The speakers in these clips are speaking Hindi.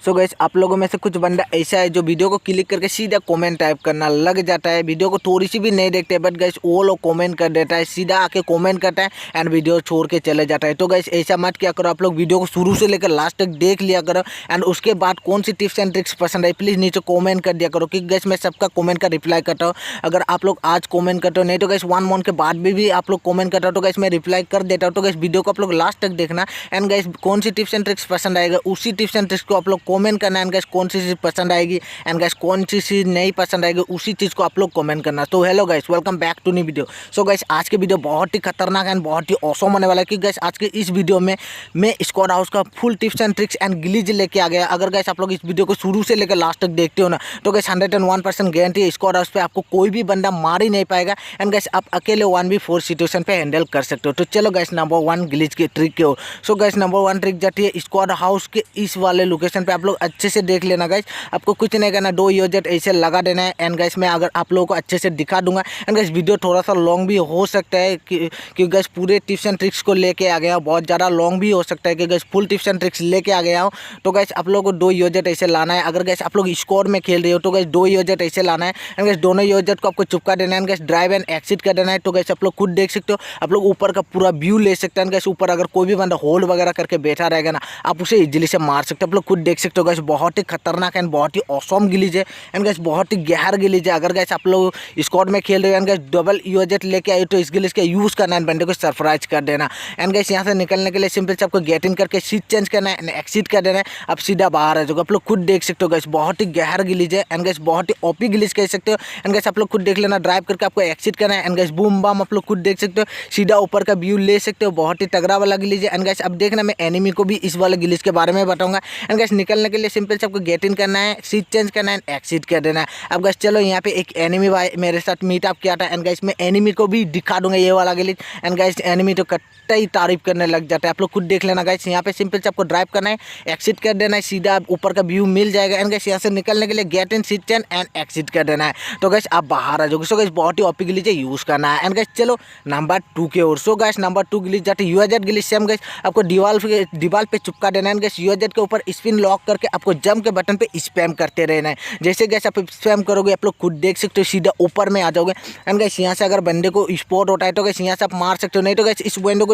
सो गाइस आप लोगों में से कुछ बंदा ऐसा है जो वीडियो को क्लिक करके सीधा कमेंट टाइप करना लग जाता है, वीडियो को थोड़ी सी भी नहीं देखते, बट गाइस वो लोग कमेंट कर देता है, सीधा आके कमेंट करता है एंड वीडियो छोड़ के चले जाता है। तो गाइस ऐसा मत क्या करो, आप लोग वीडियो को शुरू से लेकर लास्ट तक देख लिया करो एंड उसके बाद कौन सी टिप्स एंड ट्रिक्स पसंद आई प्लीज़ नीचे कॉमेंट कर दिया करो, क्योंकि गाइस मैं सबका कॉमेंट का रिप्लाई करता हूँ। अगर आप लोग आज कॉमेंट करते हो, नहीं तो गाइस 1 मंथ के बाद भी आप लोग कॉमेंट करते हो तो गाइस मैं रिप्लाई कर देता हूँ। तो गाइस वीडियो को आप लोग लास्ट तक देखना एंड गाइस कौन सी टिप्स एंड ट्रिक्स पसंद आएगा उसी टिप्स एंड ट्रिक्स को आप लोग कमेंट करना एंड गाइस कौन सी चीज़ पसंद आएगी एंड गाइस कौन सी चीज़ नहीं पसंद आएगी उसी चीज़ को आप लोग कमेंट करना। तो hello guys, welcome back to new video. So guys आज के वीडियो बहुत ही खतरनाक एंड बहुत ही ऑसम होने वाला है, क्योंकि गाइस आज के इस वीडियो में मैं स्क्वाड हाउस का full tips and tricks and glitch लेके आ गया। अगर गाइस आप लोग इस वीडियो को शुरू से लेकर लास्ट तक देखते हो ना तो गाइस 101% गारंटी है स्क्वाड हाउस पे आपको कोई भी बंदा मार ही नहीं पाएगा एंड गाइस आप अकेले 1v4 सिचुएशन पे हैंडल कर सकते हो। तो चलो गाइस नंबर 1 ग्लिच की ट्रिक की ओर। सो गाइस नंबर 1 ट्रिक जाती है स्क्वाड हाउस के इस वाले लोकेशन पे आप लोग अच्छे से देख लेना गाइस, आपको कुछ नहीं करना, 2 यूजेट ऐसे लगा देना है एंड गाइस मैं अगर आप लोगों को अच्छे से दिखा दूंगा एंड गाइस वीडियो थोड़ा सा लॉन्ग भी हो सकता है क्योंकि गाइस पूरे टिप्स एंड ट्रिक्स को लेके आ गया, बहुत ज़्यादा लॉन्ग भी हो सकता है कि guys full tips and tricks लेके आ गया हूँ। तो गाइस आप लोगों को 2 यूजेट ऐसे लाना है। अगर गाइस आप लोग स्कोर में खेल रहे हो तो गाइस 2 यूजेट ऐसे लाना है एंड गाइस दोनों यूजेट को आपको चुपका देना है, गाइस ड्राइव एंड एक्सिट कर देना है। तो गाइस आप लोग खुद देख सकते हो, आप लोग ऊपर का पूरा व्यू ले सकते हैं। गाइस ऊपर अगर कोई भी बंदा होल्ड वगैरह करके बैठा रहेगा ना आप उसे इजीली से मार सकते हो। आप लोग खुद देख सकते हो गाइस बहुत ही खतरनाक एंड बहुत ही ऑसम गिलीज है एंड गाइस बहुत ही गहर गिलीज है। अगर गाइस आप लोग स्क्वाड में खेल रहे हो एंड गाइस डबल यूजेट लेके आए तो इस गिलीज का यूज़ करना है, बंदे को सरप्राइज कर देना एंड गाइस यहाँ से निकलने के लिए सिंपल से आपको गेट इन करके सीट चेंज करना है एंड एक्सिट कर देना है, आप सीधा बाहर आ जाओगे। आप लोग खुद देख सकते हो गाइस बहुत ही गहर गिलीज है एंड गाइस बहुत ही ओपी गिलीज कह सकते हो एंड गाइस आप लोग खुद देख लेना, ड्राइव करके आपको एक्सिट करना है एंड गाइस बूम बम आप लोग खुद देख सकते हो, सीधा ऊपर का व्यू ले सकते हो, बहुत ही तगड़ा वाला गिलीज है। एंड गाइस अब देखना मैं एनिमी को भी इस वाले गिलीज के बारे में बताऊंगा एंड गाइस निकलने के लिए सिंपल से आपको गेट इन करना है, सीट चेंज करना है, एक्सिट कर देना है। अब गाइस चलो यहाँ पे एक एनिमी भाई मेरे साथ मीटअप किया था एंड गाइस मैं एनिमी को भी दिखा दूंगा ये वाला गिलीज एंड गाइस एनिमी तो कट्टा ही तारीफ करने लग जाता है। आप लोग खुद देख लेना गाइस, यहाँ पे सिंपल से आपको ड्राइव करना है, एक्सिट कर देना है, सीधा ऊपर का व्यू मिल जाएगा एंड गाइस यहाँ से निकलने के लिए get in, seat change and exit कर देना है। तो गाइस आप बाहर आ जाओगे। सो गाइस बहुत ही ओपी गिलीज यूज़ करना है एंड गाइस चलो नंबर 2 के ओर। सो गाइस नंबर 2 गिलीज जाते यूजेट गिलीज सेम गाइस आपको दीवार पे चिपका देना है, गाइस यूजेट के ऊपर स्पिन लॉक करके आपको जंप के बटन पे स्पैम करते रहना है। जैसे गाइस आप स्पैम करोगे आप लोग खुद देख सकते हो सीधा ऊपर में आ जाओगे एंड गाइस यहाँ से अगर बंदे को स्पॉट होता है तो गाइस यहाँ से आप मार सकते हो, नहीं तो गाइस इस विंडो को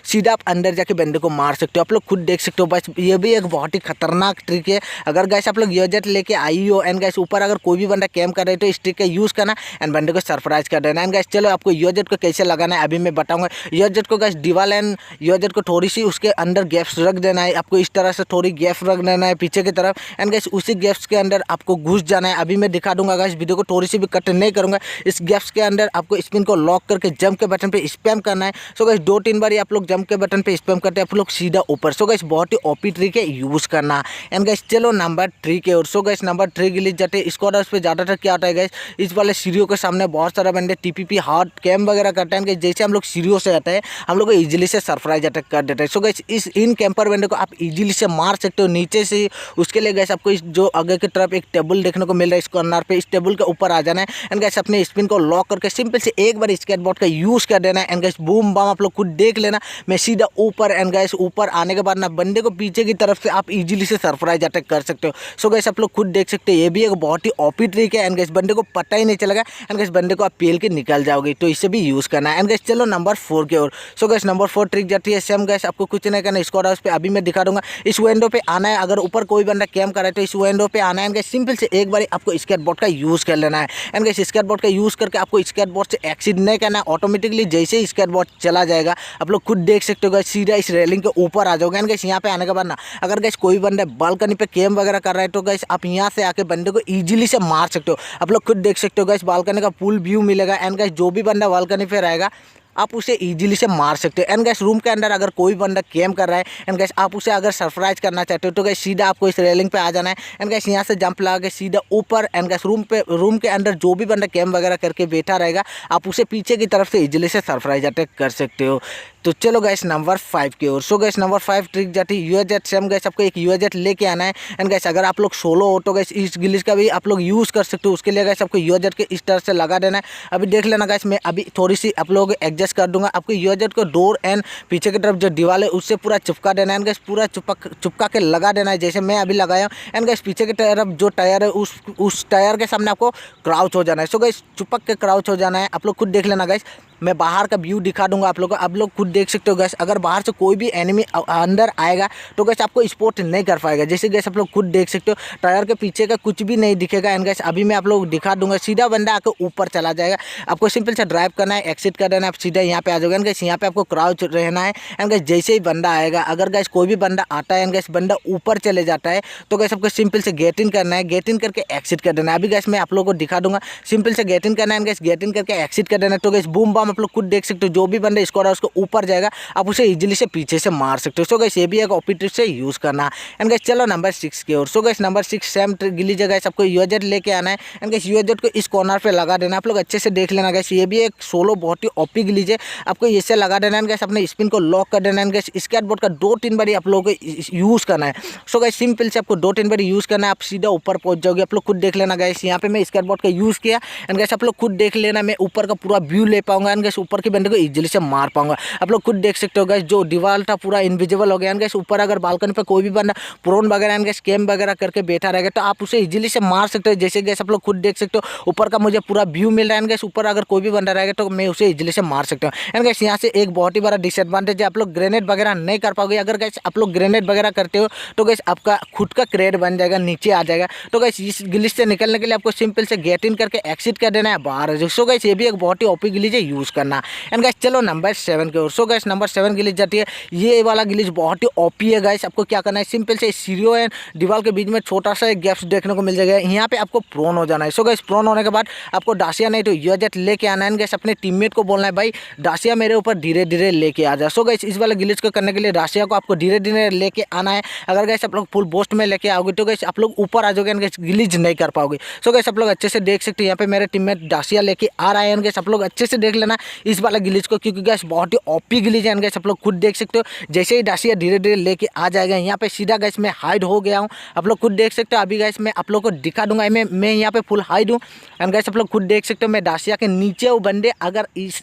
सीधा आप अंदर जाके बंदे को मार सकते हो। आप लोग खुद देख सकते हो, बस ये भी एक बहुत ही खतरनाक ट्रिक है। अगर गाइस आप लोग यूजेट लेके आई हो एंड गाइस ऊपर अगर कोई भी बंदा कैम कर रहे हो तो इस ट्रिक का यूज़ करना एंड बंदे को सरप्राइज कर देना। एंड गाइस चलो आपको यूजेट को कैसे लगाना है अभी मैं बताऊंगा। यूजेट को गाइस दीवार एंड यूजेट को थोड़ी सी उसके अंदर गैप्स रख देना है, आपको इस तरह से थोड़ी गैप रख देना है पीछे की तरफ एंड गाइस उसी गैप्स के अंदर आपको घुस जाना है। अभी मैं दिखा दूंगा गाइस, वीडियो को थोड़ी सी भी कट नहीं करूंगा। इस गैप्स के अंदर आपको स्पिन को लॉक करके जंप के बटन पे स्पैम करना है। सो गाइस 2-3 बार आप लोग जंप के बटन पे स्पैम करते हैं आप लोग सीधा ऊपर। सो गाइस बहुत ही ओपी ट्रिक है, यूज़ करना एंड गाइस चलो नंबर 3 के ओर। सो गाइस नंबर 3 गिलीज जाते हैं स्क्वाड हाउस पे ज़्यादातर क्या होता है गाइस, इस वाले सीढ़ियों के सामने बहुत सारा बंदे टीपीपी हार्ड कैम वगैरह करते हैं। जैसे हम लोग सीढ़ियों से आते हैं हम लोग को इजीली से सरप्राइज अटैक कर देते हैं। सो गाइस इस इन कैंपर बंदे को आप इजीली से मार सकते हो नीचे से। उसके लिए गाइस आपको इस जो आगे की तरफ एक टेबल देखने को मिल रहा है इस कॉर्नर पे, इस टेबल के ऊपर आ जाना है एंड गाइस अपने स्पिन को लॉक करके सिंपल से एक बार स्केटबोर्ड का यूज़ कर देना है एंड गाइस बूम बम आप लोग खुद देख लेना मैं सीधा ऊपर एंड गाइस ऊपर आने के बाद ना बंदे को पीछे की तरफ से आप इजीली से सरप्राइज अटैक कर सकते हो। सो गाइस आप लोग खुद देख सकते हो, ये भी एक बहुत ही ओपी ट्रिक है एंड गाइस बंदे को पता ही नहीं चलेगा एंड गाइस बंदे को आप पेल के निकल जाओगे। तो इसे भी यूज़ करना है एंड गाइस चलो नंबर 4 के ओर। सो गाइस नंबर 4 ट्रिक जाती है सेम गाइस, आपको कुछ नहीं करना, स्क्वाड हाउस पे अभी मैं दिखा दूंगा। इस विंडो पे आना है, अगर ऊपर कोई बंदा कैम कर रहा है तो इस विंडो पे आना है एंड गाइस सिंपल से एक बार आपको स्केटबोर्ड का यूज़ कर लेना है एंड गाइस स्केटबोर्ड का यूज़ करके आपको स्केटबोर्ड से एक्सिट नहीं करना है। ऑटोमेटिकली जैसे ही स्केटबोर्ड चला जाएगा आप लोग खुद देख सकते हो गाइस सीधा इस रेलिंग के ऊपर आ जाओगे एंड गाइस यहाँ पे आने के बाद ना अगर गाइस कोई बंदा बालकनी पे कैम वगैरह कर रहा है तो गाइस आप यहाँ से आके बंदे को इजीली से मार सकते हो। आप लोग खुद देख सकते हो गाइस बालकनी का फुल व्यू मिलेगा एंड गाइस जो भी बंदा बालकनी पे रहेगा आप उसे इजीली से मार सकते हो। एंड गाइस रूम के अंदर अगर कोई बंदा कैम कर रहा है एंड गाइस आप उसे अगर सरप्राइज करना चाहते हो तो गाइस सीधा आपको इस रेलिंग पे आ जाना है एंड गाइस यहाँ से जंप लगा के सीधा ऊपर एंड गाइस रूम के अंदर जो भी बंदा कैम वगैरह करके बैठा रहेगा आप उसे पीछे की तरफ से इजीली से सरप्राइज अटैक कर सकते हो। तो चलो गाइस नंबर 5 की ओर। सो गाइस नंबर 5 ट्रिक जाती है यूजेट सेम गाइस आपको एक यूजेट लेके आना है एंड गाइस अगर आप लोग सोलो हो तो गाइस इस गिलीज का भी आप लोग यूज़ कर सकते हो। उसके लिए गाइस आपको यूजेट के इस तरह से लगा देना है। अभी देख लेना गाइस मैं अभी थोड़ी सी आप लोग एडजस्ट सजेस्ट कर दूंगा। आपको यूएजेट को डोर एंड पीछे की तरफ जो दीवार है उससे पूरा चिपका देना है गैस, पूरा चिपका के लगा देना है जैसे मैं अभी लगाया हूँ। एंड गैस पीछे की तरफ जो टायर है उस टायर के सामने आपको क्राउच हो जाना है। सो गैस चिपक के क्राउच हो जाना है। आप लोग खुद देख लेना गैस, मैं बाहर का व्यू दिखा दूंगा आप लोग को, आप लोग खुद देख सकते हो गैस। अगर बाहर से कोई भी एनिमी अंदर आएगा तो गैस आपको स्पॉट नहीं कर पाएगा। जैसे गैस आप लोग खुद देख सकते हो टायर के पीछे का कुछ भी नहीं दिखेगा। एंड गैस अभी मैं आप लोग दिखा दूंगा, सीधा बंदा आकर ऊपर चला जाएगा। आपको सिंपल से ड्राइव करना है, एक्सिट कर देना है, आप सीधा यहाँ पे आ जाओगे। एंड गैस यहाँ पे आपको क्राउच रहना है। एंड गैस जैसे ही बंदा आएगा, अगर गैस कोई भी बंदा आता है एंड गैस बंदा ऊपर चले जाता है तो गैस आपको सिंपल से गेट इन करना है, गेट इन करके एक्सिट कर देना है। अभी गैस मैं आप लोगों को दिखा दूंगा, सिंपल से गेट इन करना है, गैस गेट इन करके एक्सिट कर देना है। तो गैस बूम बम आप लोग खुद देख सकते हो, जो भी बंदा स्कोर है उसको ऊपर जाएगा, आप उसे इजीली से पीछे से मार सकते हो। सो गैस ये भी एक ओपी ट्रिक से यूज करना। एंड गैस चलो नंबर 6 की ओर। सो गैस नंबर 6 सेम गिली जगह आपको यूएजेट लेके आना है। एंड गैस यूएजेट को इस कॉर्नर पे लगा देना। आप लोग अच्छे से देख लेना गैस, ये भी एक सोलो बहुत ही ओपी गिली है, आपको इससे लगा देना है। गैस अपने स्पिन को लॉक कर देना है। गैस स्केटबोर्ड का 2-3 बार आप लोगों को यूज करना है। सो गैस सिंपल से आपको 2-3 बार यूज करना है, आप सीधा ऊपर पहुंच जाओगे। आप लोग खुद देख लेना गैस, यहाँ पे मैं स्केटबोर्ड का यूज किया। एंड गैस आप लोग खुद देख लेना, मैं ऊपर का पूरा व्यू ले पाऊंगा। एंड गैस ऊपर के बंदे को इजीली से मार पाऊंगा। आप लोग खुद देख सकते हो गैस, जो दीवार था पूरा इनविजिबल हो गया। एंड गैस ऊपर अगर बालकनी पे कोई भी बंदा प्रोन वगैरह एंड गैस कैम वगैरह करके बैठा रहेगा तो आप उसे इजीली से मार सकते हो। जैसे गैस आप लोग खुद देख सकते हो ऊपर का मुझे पूरा व्यू मिल रहा है। एंड गैस ऊपर अगर कोई भी बंदा रहेगा तो मैं उसे इजीली से मार सकता हूँ। एंड गैस यहाँ से एक बहुत ही बड़ा डिसएडवांटेज है, आप लोग ग्रेनेड वगैरह नहीं कर पाओगे। अगर गैस आप लोग ग्रेनेड वगैरह करते हो तो गैस आपका खुद का क्रेड बन जाएगा, नीचे आ जाएगा। तो गैस इस ग्लिच से निकलने के लिए आपको सिंपल से गेट इन करके एक्सिट कर देना है बाहर। सो गैस ये भी एक बहुत ही ओपी ग्लिच है, यूज करना। एंड गैस चलो नंबर 7 की ओर। सो गैस नंबर 7 ग्लिच जाती है, ये वाला ग्लिच बहुत ही ओपी है गैस। आपको क्या करना है, सिंपल से सीरियो एंड दीवार के बीच में छोटा सा एक गैप्स देखने को मिल जाएगा, यहाँ पे आपको प्रोन हो जाना है। सो गैस प्रोन होने के बाद आपको डासिया नहीं तो यूएजेट लेके आना है। गैस अपने टीममेट को बोलना है भाई डासिया मेरे ऊपर धीरे धीरे लेके आ जा। सो गैस इस वाले ग्लिच को करने के लिए डासिया को आपको धीरे धीरे लेके आना है। अगर गैस आप लोग फुल बोस्ट में लेके आओगे तो गैस आप लोग ऊपर आ जाओगे, गैस ग्लिच नहीं कर पाओगे। सो गैस आप लोग अच्छे से देख सकते हो, यहाँ पे मेरे टीममेट डासिया लेके आ रहा है। गैस आप लोग अच्छे से देख लेना इस वाला ग्लिच को, क्योंकि गैस बहुत ही ओपी ग्लिच है। गैस आप लोग खुद देख सकते हो, जैसे ही डासिया धीरे धीरे लेके आ जाएगा, यहाँ पे सीधा गैस मैं हाइड हो गया हूँ। आप लोग खुद देख सकते हो, अभी गैस मैं आप लोग को दिखा दूंगा, मैं यहाँ पे फुल हाइड हूँ। एंड गैस आप लोग खुद देख सकते हो, मैं डासिया के नीचे वो बंदे अगर इस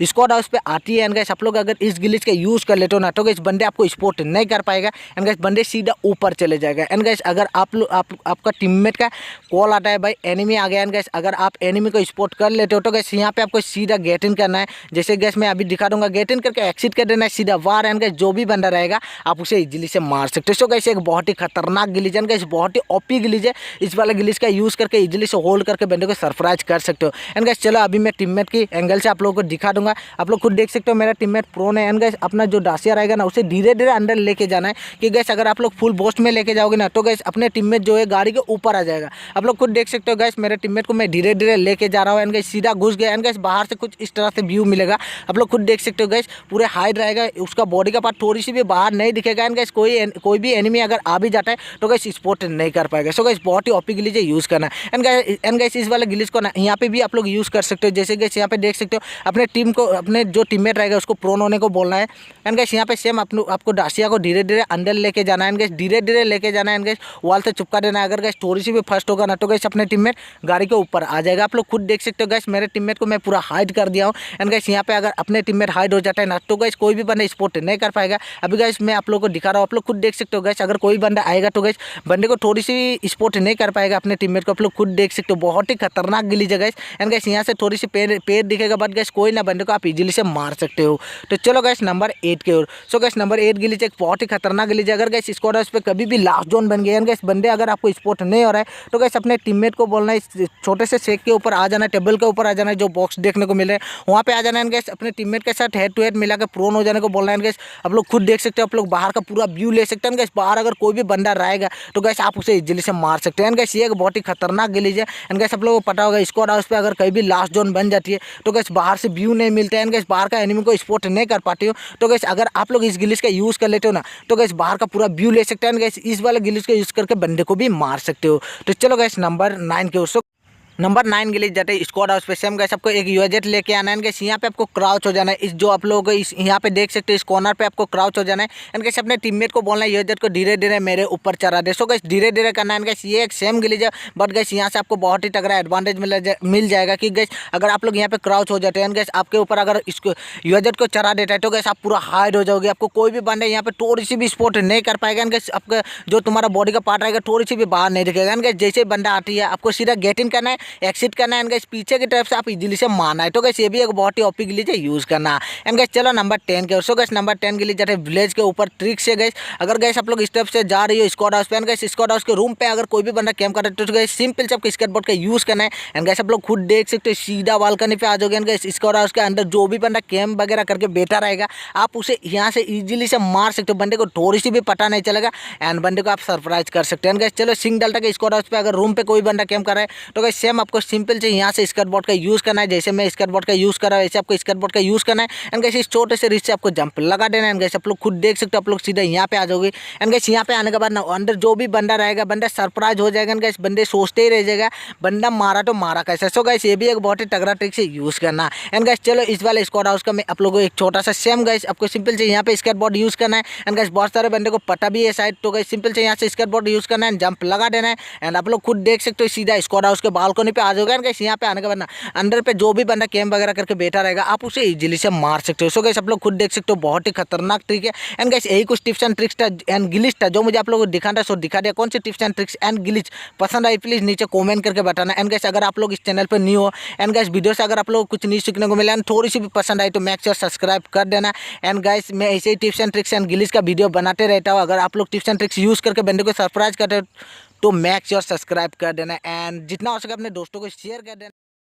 स्क्वाड हाउस पे आती है। एंड गैस आप लोग अगर इस ग्लिच का यूज कर लेते हो ना तो गैस बंदे आपको स्पॉट नहीं कर पाएगा। एंड गैस बंदे सीधा ऊपर चले जाएगा। एंड गैस अगर आपका टीममेट का कॉल आता है भाई एनिमी आ गया, एंड गैस अगर आप एनिमी को स्पॉट कर लेते हो तो गैस यहाँ पे आपको सीधा गेट इन करना है। जैसे गैस मैं अभी दिखा दूंगा, गेट इन करके एक्सिट कर देना है सीधा वार। एंड गैस जो भी बंदा रहेगा आप उसे इजीली से मार सकते हो। सो गैस एक बहुत ही खतरनाक ग्लिच है, गैस बहुत ही ओपी ग्लिच है। इस वाले ग्लिच का यूज करके इजीली से होल्ड करके बंदे को सरप्राइज कर सकते हो। एंड गैस चलो अभी मैं टीममेट की एंगल से आप लोगों को दिखा दूंगा। आप लोग खुद देख सकते हो मेरा टीममेट प्रोन है। एंड गैस अपना जो डासिया रहेगा ना उसे धीरे धीरे अंदर लेके जाना है, कि गैस अगर आप लोग फुल बोस्ट में लेके जाओगे ना तो गैस अपने टीममेट जो है गाड़ी के ऊपर आ जाएगा। आप लोग खुद देख सकते हो गैस, मेरे टीममेट को मैं धीरे धीरे लेके जा रहा हूँ। एंड गैस सीधा घुस गया। एंड गैस बाहर से कुछ इस तरह से व्यू मिलेगा, आप लोग खुद देख सकते हो गैस, पूरे हाइड रहेगा, उसका बॉडी का पार्ट थोड़ी सी भी बाहर नहीं दिखेगा। एंड गैस कोई भी एनिमी अगर आ भी जाता है तो गैस स्पॉट नहीं कर पाएगा। सो गैस बहुत ही ओपी ग्लिच है, यूज करना। एंड गैस इस वाले ग्लिच को ना यहाँ पे भी आप लोग यूज कर सकते हो। जैसे गैस यहाँ पे देख सकते हो, अपने टीम को अपने जो टीममेट रहेगा उसको प्रोन होने को बोलना है। एंड गैस यहाँ पे सेम आपको डासिया को धीरे धीरे अंदर लेके जाना है। एंड गैस धीरे धीरे लेके जाना है। एंड गैस वॉल से चिपका देना है। अगर गैस थोड़ी सी भी फर्स्ट होगा ना तो गैस अपने टीममेट गाड़ी के ऊपर आ जाएगा। आप लोग खुद देख सकते हो गैस, मेरे टीममेट को मैं पूरा हाइड कर दिया हूँ। एंड गैस यहाँ पे अगर अपने टीममेट हाइड हो जाता है ना तो गैस कोई भी बंदा स्पॉट नहीं कर पाएगा। अभी गैस मैं आप लोग को दिखा रहा हूँ, आप लोग खुद देख सकते हो गैस, अगर कोई बंदा आएगा तो गैस बंदे को थोड़ी सी स्पॉट नहीं कर पाएगा अपने टीममेट को। आप लोग खुद देख सकते हो, बहुत ही खतरनाक ग्लिच है गैस। एंड गैस यहाँ से थोड़ी सी पैर दिखेगा, बट गैस कोई ना बंदे को आप इजीली से मार सकते हो। तो चलो गैस नंबर 8 की ओर। सो गैस नंबर 8 ग्लिच एक बहुत ही खतरनाक ग्लिच है। अगर गैस स्क्वाड हाउस पे कभी भी लास्ट जोन बन गया, गैस बंदे अगर आपको स्पॉट नहीं हो रहा है तो गैस अपने टीममेट को बोलना है छोटे से शेक के ऊपर आ जाना है, टेबल के ऊपर आ जाना है, जो बॉक्स देखने को मिल रहे हैं वहाँ पे आ जाना है। गैस अपने टीममेट के साथ हेड टू हेड मिला के प्रोन हो जाने को बोलना है। गैस आप लोग खुद देख सकते हो, आप लोग बाहर का पूरा व्यू ले सकते हैं। गैस बाहर अगर कोई भी बंदा रहेगा तो गैस आप उसे इजीली से मार सकते हैं। गैस ये एक बहुत ही खतरनाक ग्लिच है। एंड गैस आप लोगों को पता होगा स्क्वाड हाउस पे अगर कहीं भी लास्ट जोन बन जाती है तो गैस बाहर से व्यू नहीं मिलता है। गैस बाहर का एनिमी को स्पॉट नहीं कर पाती हो तो गैस अगर आप लोग इस ग्लिच का यूज़ कर लेते हो ना तो गैस बाहर का पूरा व्यू ले सकते हैं। गैस इस वाले ग्लिच का यूज़ करके बंदे को भी मार सकते हो। तो चलो गैस नंबर 9 के ओर। नंबर 9 के लिए जाते हैं स्क्वाड हाउस पे। सेम गाइस आपको एक यूएजेट लेके आना है गाइस। यहाँ पे आपको क्राउच हो जाना है। इस जो आप लोग इस यहाँ पे देख सकते हो, इस कॉर्नर पे आपको क्राउच हो जाना है एंड गाइस अपने टीममेट को बोलना है यूएजेट को धीरे धीरे मेरे ऊपर चढ़ा दे। सो गाइस धीरे धीरे करना है गाइस। ये एक सेम गिलीज है बट गाइस यहाँ से आपको बहुत ही तगड़ा एडवांटेज मिल जाएगा कि गाइस अगर आप लोग यहाँ पे क्राउच हो जाते हैं गाइस, आपके ऊपर अगर इसको यूएजेट को चढ़ा देता है तो गाइस आप पूरा हाइड हो जाओगे। आपको कोई भी बंदा यहाँ पे थोड़ी सी भी स्पॉट नहीं कर पाएगा गाइस। आपका जो तुम्हारा बॉडी का पार्ट रहेगा थोड़ी सी भी बाहर नहीं दिखेगा गाइस। जैसे बंदा आती है आपको सीधा गेट इन करना है, एक्सिट करना है एंड गाइस पीछे की तरफ से आप इजीली से मारना है। तो गाइस ये भी एक बहुत ही ओपी गिलीज है, यूज करना एंड गाइस चलो नंबर 10 के। सो गाइस नंबर 10 गिलीज जाते हैं विलेज के ऊपर ट्रिक से गाइस। अगर गाइस आप लोग इस तरफ से जा रही हो स्क्वाड हाउस पे एंड गाइस स्क्वाड हाउस के रूम पे अगर कोई भी बंदा कैंप कर रहा है तो गाइस सिंपल से आपको स्केट बोर्ड का यूज करना है एंड गाइस आप लोग खुद देख सकते हो सीधा बालकनी पे आ जाओगे एंड गाइस स्क्वाड हाउस के अंदर जो भी बंदा कैंप वगैरह करके बैठा रहेगा आप उसे यहाँ से इजीली से मार सकते हो। बंदे को थोड़ी सी भी पता नहीं चलेगा एंड बंदे को आप सरप्राइज कर सकते हैं। गाइस चलो सिंग डालता के स्क्वाड हाउस पे अगर रूम पे कोई बंदा कैंप कर रहा है तो गाइस सेम आपको सिंपल से यहाँ से स्केट बोर्ड का यूज करना है। जैसे मैं स्केट बोर्ड का यूज कर रहा हूँ वैसे आपको स्केट बोर्ड का यूज करना है एंड गाइस इस छोटे से रिच से आपको जंप लगा देना है। गाइस आप लोग खुद देख सकते हो, आप लोग सीधा यहाँ पे आ जाओगे एंड गाइस यहाँ पे आने के बाद अंदर जो भी बंदा रहेगा बंदा सरप्राइज हो जाएगा। गाइस बंदे सोचते ही रह जाएगा बंदा मारा तो मारा कैसे। सो गाइस ये भी एक बहुत ही तगड़ा ट्रिक से यूज करना एंड गाइस चलो इस वाले स्क्वाड हाउस का मैं आप लोगों को एक छोटा सा सेम गाइस आपको सिंपल से यहाँ पे स्केट बोर्ड यूज करना है एंड गाइस बहुत सारे बंदे को पता भी है शायद। तो गाइस सिंपल से यहाँ से स्केट बोर्ड यूज करना है, जंप लगा देना है एंड आप लोग खुद देख सकते हो सीधा स्क्वाड हाउस के बालकनी पे आ जाओगे एंड गाइस यहाँ पे आने के बाद अंदर पे जो भी बंदा कैंप वगैरह करके बैठा रहेगा आप उसे इजीली से मार सकते हो। सो गाइस आप लोग खुद देख सकते हो बहुत ही खतरनाक ट्रिक है एंड गाइस यही कुछ टिप्स एंड ट्रिक्स था एंड गिलिच था जो मुझे आप लोगों को दिखाना था। सो दिखा दिया। कौन से tips and tricks and glitch पसंद आई प्लीज नीचे कमेंट करके बताना एंड गाइस अगर आप लोग इस चैनल पर न्यू हो एंड गाइस वीडियो से अगर आप लोग कुछ नहीं सीखने को मिला एंड थोड़ी सी भी पसंद आई तो मेक श्योर सब्सक्राइब कर देना एंड गाइस मैं ऐसे ही tips and tricks and glitch का वीडियो बनाते रहता हूँ। अगर आप लोग टिप्स एंड ट्रिक्स यूज करके बंदे को सरप्राइज करते हो तो मेक श्योर सब्सक्राइब कर देना एंड जितना हो सके अपने दोस्तों को शेयर कर देना।